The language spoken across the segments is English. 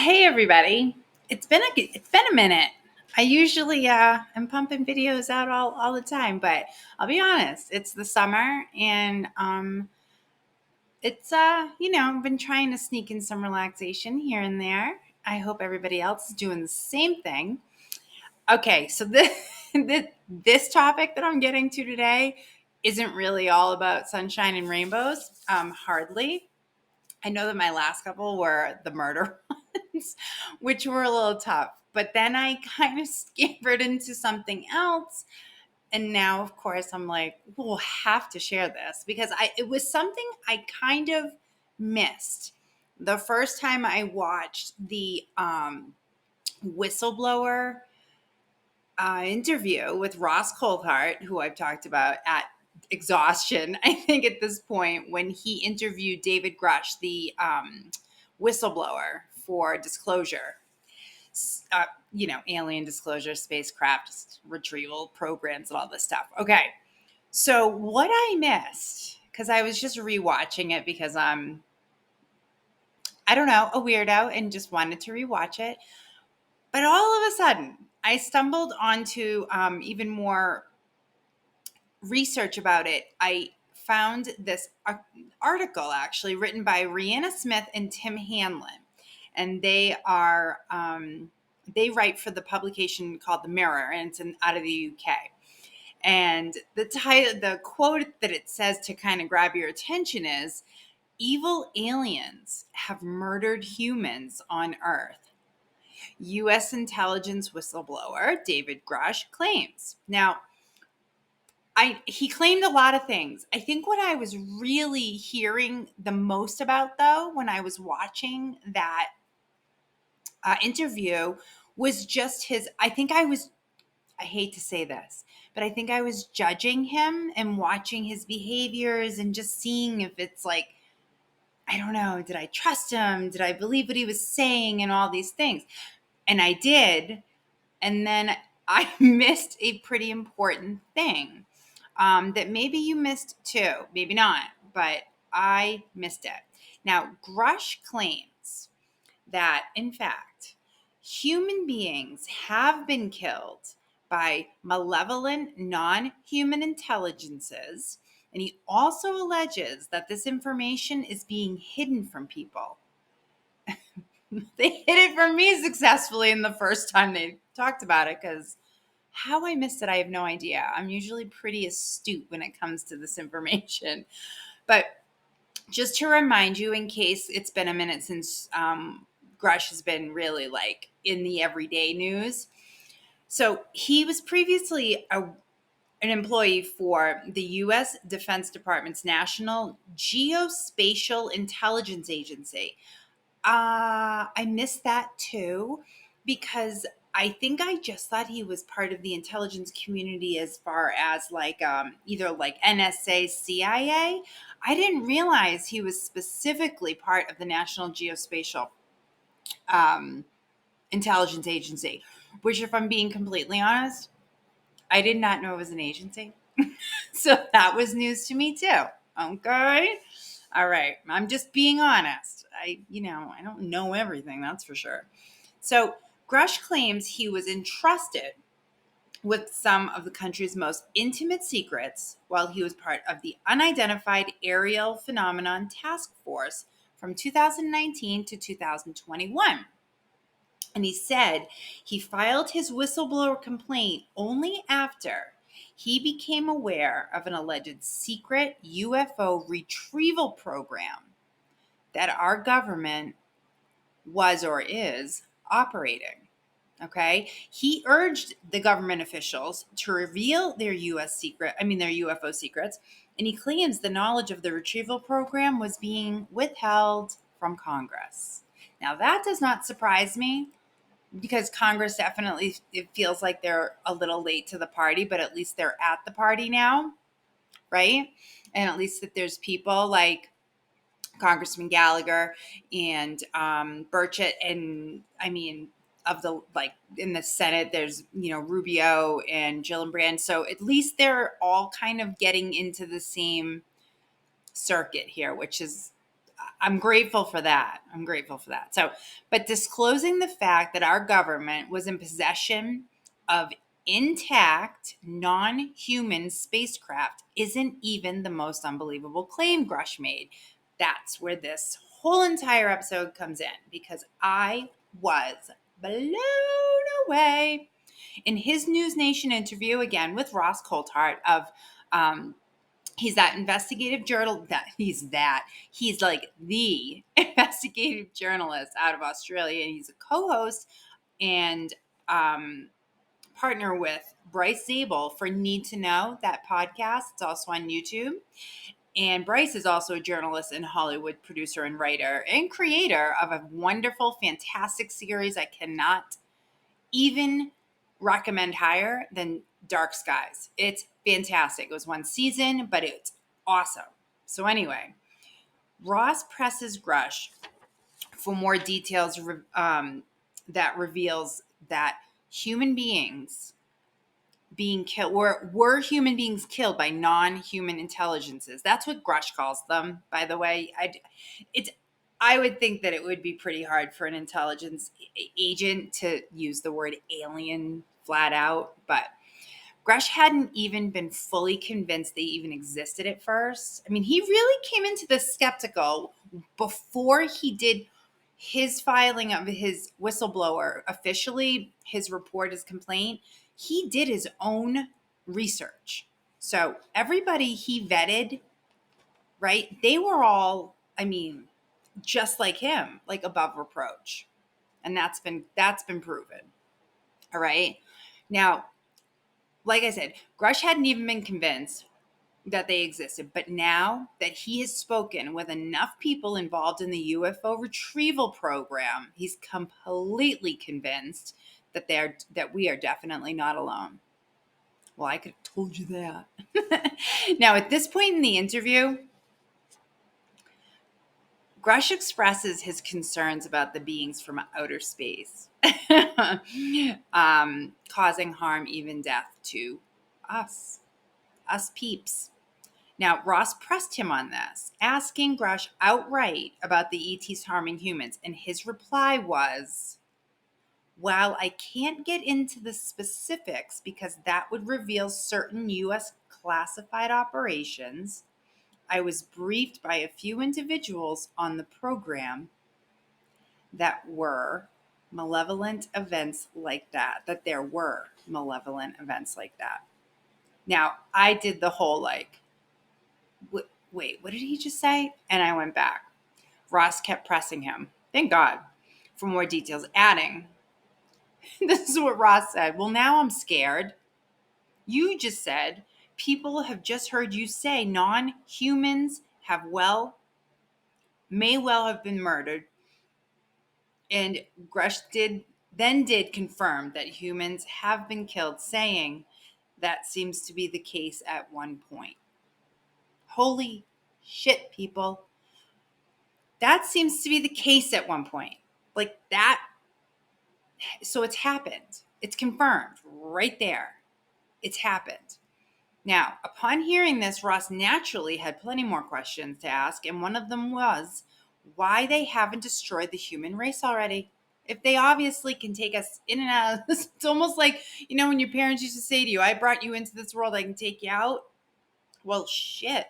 Hey everybody. It's been a minute. I usually am pumping videos out all the time, but I'll be honest, it's the summer and it's I've been trying to sneak in some relaxation here and there. I hope everybody else is doing the same thing. Okay, so this topic that I'm getting to today isn't really all about sunshine and rainbows. Hardly. I know that my last couple were the murder ones, which were a little tough. But then I kind of scampered into something else. And now, of course, I'm like, we'll have to share this because it was something I kind of missed the first time I watched the whistleblower interview with Ross Coulthart, who I've talked about at exhaustion, I think, at this point, when he interviewed David Grusch, the whistleblower for disclosure, alien disclosure, spacecraft retrieval programs, and all this stuff. Okay. So, what I missed, because I was just rewatching it because I'm, I don't know, a weirdo and just wanted to rewatch it. But all of a sudden, I stumbled onto even more research about it. I found this article actually written by Rihanna Smith and Tim Hanlon, and they write for the publication called The Mirror, and it's out of the UK. And the quote that it says to kind of grab your attention is, "Evil aliens have murdered humans on Earth. U.S. intelligence whistleblower David Grusch claims." Now, he claimed a lot of things. I think what I was really hearing the most about, though, when I was watching that interview was just I hate to say this, but I think I was judging him and watching his behaviors and just seeing if it's like, I don't know, did I trust him? Did I believe what he was saying and all these things? And I did. And then I missed a pretty important thing that maybe you missed too, maybe not, but I missed it. Now, Grush claims that, in fact, human beings have been killed by malevolent non-human intelligences, and he also alleges that this information is being hidden from people. They hid it from me successfully in the first time they talked about it, because how I missed it, I have no idea. I'm usually pretty astute when it comes to this information. But just to remind you, in case it's been a minute since Grush has been really like in the everyday news. So he was previously an employee for the U.S. Defense Department's National Geospatial Intelligence Agency. I missed that too, because I think I just thought he was part of the intelligence community as far as like either like NSA, CIA. I didn't realize he was specifically part of the National Geospatial um, Intelligence Agency, which, if I'm being completely honest, I did not know it was an agency. So that was news to me too. Okay. All right. I'm just being honest. I don't know everything, that's for sure. So Grush claims he was entrusted with some of the country's most intimate secrets while he was part of the Unidentified Aerial Phenomenon Task Force from 2019 to 2021. And he said he filed his whistleblower complaint only after he became aware of an alleged secret UFO retrieval program that our government was or is operating. Okay. He urged the government officials to reveal their their UFO secrets, and he claims the knowledge of the retrieval program was being withheld from Congress. Now, that does not surprise me, because Congress definitely, it feels like they're a little late to the party, but at least they're at the party now, right? And at least that there's people like Congressman Gallagher and Burchett, and of the, like, in the Senate, there's Rubio and Gillibrand. So at least they're all kind of getting into the same circuit here, which is I'm grateful for that. So, but disclosing the fact that our government was in possession of intact, non-human spacecraft isn't even the most unbelievable claim Grush made. That's where this whole entire episode comes in, because I was blown away. In his News Nation interview, again with Ross Coulthart of he's that investigative journal he's like the investigative journalist out of Australia, and he's a co-host and partner with Bryce Zabel for Need to Know, that podcast. It's also on YouTube. And Bryce is also a journalist and Hollywood producer and writer and creator of a wonderful, fantastic series I cannot even recommend higher than Dark Skies. It's fantastic. It was one season, but it's awesome. So anyway, Ross presses Grush for more details that reveals that human beings being killed were human beings killed by non-human intelligences. That's what Grush calls them, by the way. I would think that it would be pretty hard for an intelligence agent to use the word alien flat out, but Grush hadn't even been fully convinced they even existed at first. I mean, he really came into this skeptical before he did his filing of his whistleblower, officially his report, his complaint. He did his own research. So everybody he vetted, right, they were all, I mean, just like him, like above reproach. And that's been proven. All right. Now, like I said, Grush hadn't even been convinced that they existed, but now that he has spoken with enough people involved in the UFO retrieval program, he's completely convinced that we are definitely not alone. Well, I could have told you that. Now, at this point in the interview, Grush expresses his concerns about the beings from outer space, causing harm, even death to us peeps. Now, Ross pressed him on this, asking Grush outright about the ETs harming humans, and his reply was, "While I can't get into the specifics because that would reveal certain U.S. classified operations, I was briefed by a few individuals on the program that were malevolent events like that there were malevolent events like that." Now, I did the whole like, wait, what did he just say? And I went back. Ross kept pressing him, thank God, for more details, adding, this is what Ross said. "Well, now I'm scared. You just said people have just heard you say non-humans may well have been murdered." And Grush did confirm that humans have been killed, saying that seems to be the case at one point. Holy shit, people. That seems to be the case at one point. Like that. So it's happened. It's confirmed right there. It's happened. Now, upon hearing this, Ross naturally had plenty more questions to ask, and one of them was why they haven't destroyed the human race already. If they obviously can take us in and out of this, it's almost like, when your parents used to say to you, "I brought you into this world, I can take you out." Well, shit.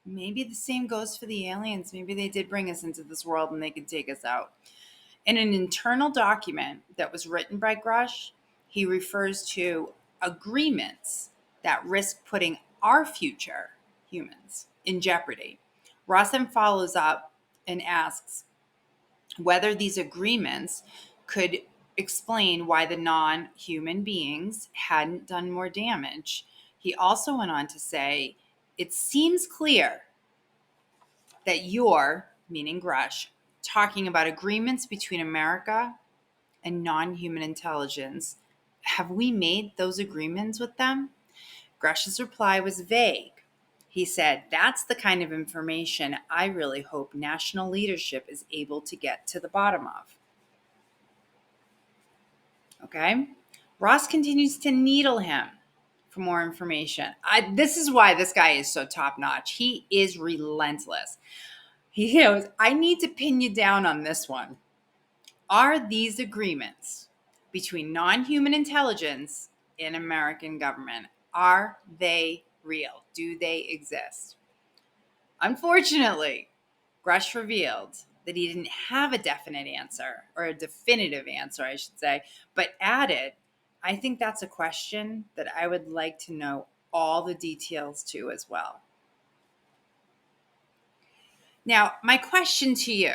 Maybe the same goes for the aliens. Maybe they did bring us into this world and they can take us out. In an internal document that was written by Grush, he refers to agreements that risk putting our future, humans, in jeopardy. Ross then follows up and asks whether these agreements could explain why the non-human beings hadn't done more damage. He also went on to say, "It seems clear that you're," meaning Grush, "talking about agreements between America and non-human intelligence. Have we made those agreements with them?" Grush's reply was vague. He said, "That's the kind of information I really hope national leadership is able to get to the bottom of." Okay? Ross continues to needle him for more information. This is why this guy is so top notch. He is relentless. He goes, I need to pin you down on this one. Are these agreements between non-human intelligence and American government, are they real? Do they exist? Unfortunately, Grush revealed that he didn't have a definite answer, or a definitive answer, I should say, but added, I think that's a question that I would like to know all the details to as well. Now, my question to you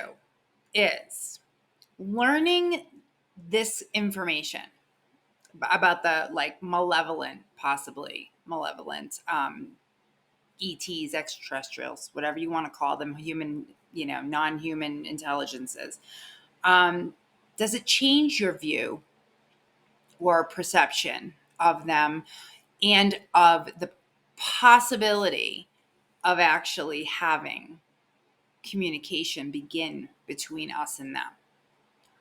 is, learning this information about the like possibly malevolent ETs, extraterrestrials, whatever you want to call them, human, non-human intelligences. Does it change your view or perception of them and of the possibility of actually having communication begin between us and them?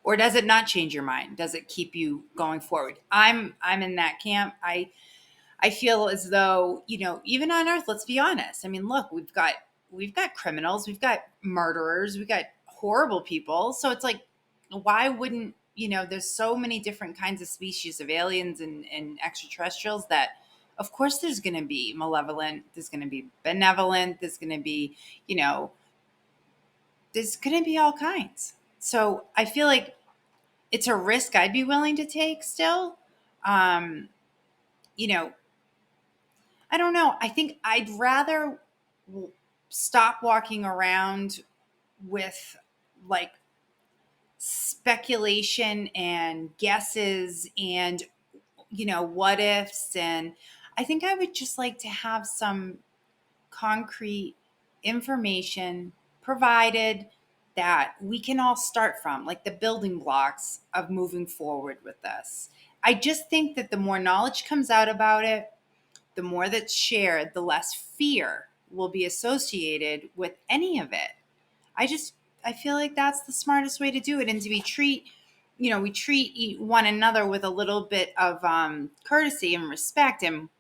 Or does it not change your mind? Does it keep you going forward? I'm in that camp. I feel as though, even on Earth, let's be honest. I mean, look, we've got criminals, we've got murderers, we've got horrible people. So it's like, why wouldn't, there's so many different kinds of species of aliens and extraterrestrials that of course there's going to be malevolent, there's going to be benevolent, there's going to be, there's going to be all kinds. So I feel like it's a risk I'd be willing to take still. Um, you know, I don't know. I think I'd rather stop walking around with like speculation and guesses and, what ifs. And I think I would just like to have some concrete information provided that we can all start from, like the building blocks of moving forward with this. I just think that the more knowledge comes out about it, the more that's shared, the less fear will be associated with any of it. I just, I feel like that's the smartest way to do it. And to be we treat one another with a little bit of courtesy and respect, and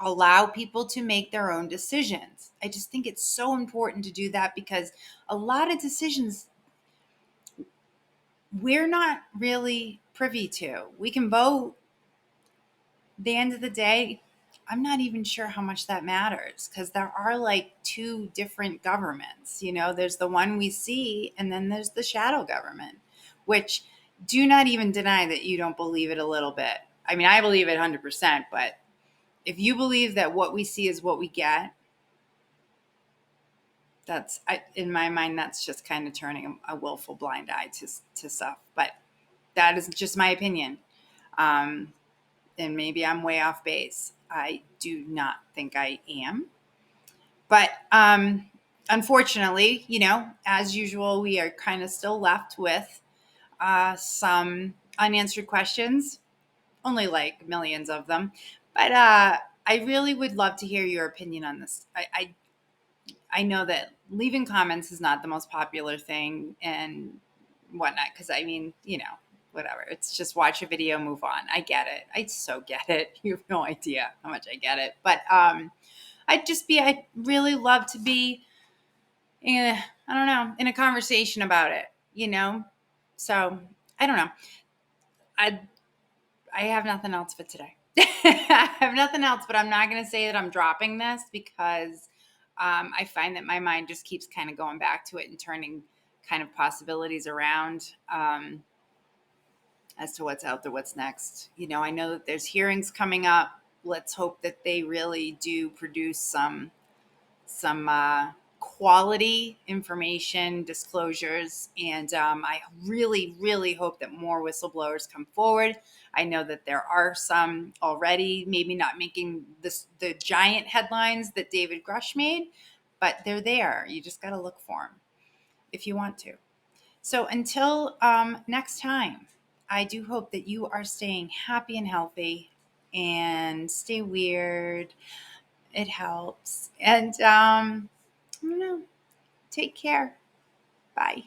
allow people to make their own decisions. I just think it's so important to do that, because a lot of decisions we're not really privy to. We can vote. At the end of the day, I'm not even sure how much that matters, because there are like two different governments. There's the one we see, and then there's the shadow government, which, do not even deny that you don't believe it a little bit. I mean, I believe it 100%, but if you believe that what we see is what we get, in my mind, that's just kind of turning a willful blind eye to stuff. But that is just my opinion. And maybe I'm way off base. I do not think I am. But unfortunately, as usual, we are kind of still left with some unanswered questions, only like millions of them. But I really would love to hear your opinion on this. I know that leaving comments is not the most popular thing and whatnot, because I mean, whatever. It's just watch a video, move on. I get it. I so get it. You have no idea how much I get it. But I'd really love to be I don't know, in a conversation about it. So I don't know. I I have nothing else for today. I have nothing else, but I'm not going to say that I'm dropping this, because I find that my mind just keeps kind of going back to it and turning kind of possibilities around as to what's out there, what's next. I know that there's hearings coming up. Let's hope that they really do produce some quality information disclosures, and I really, really hope that more whistleblowers come forward. I know that there are some already, maybe not making the giant headlines that David Grush made, but they're there. You just got to look for them if you want to. So until next time, I do hope that you are staying happy and healthy, and stay weird. It helps. And I don't know. Take care. Bye.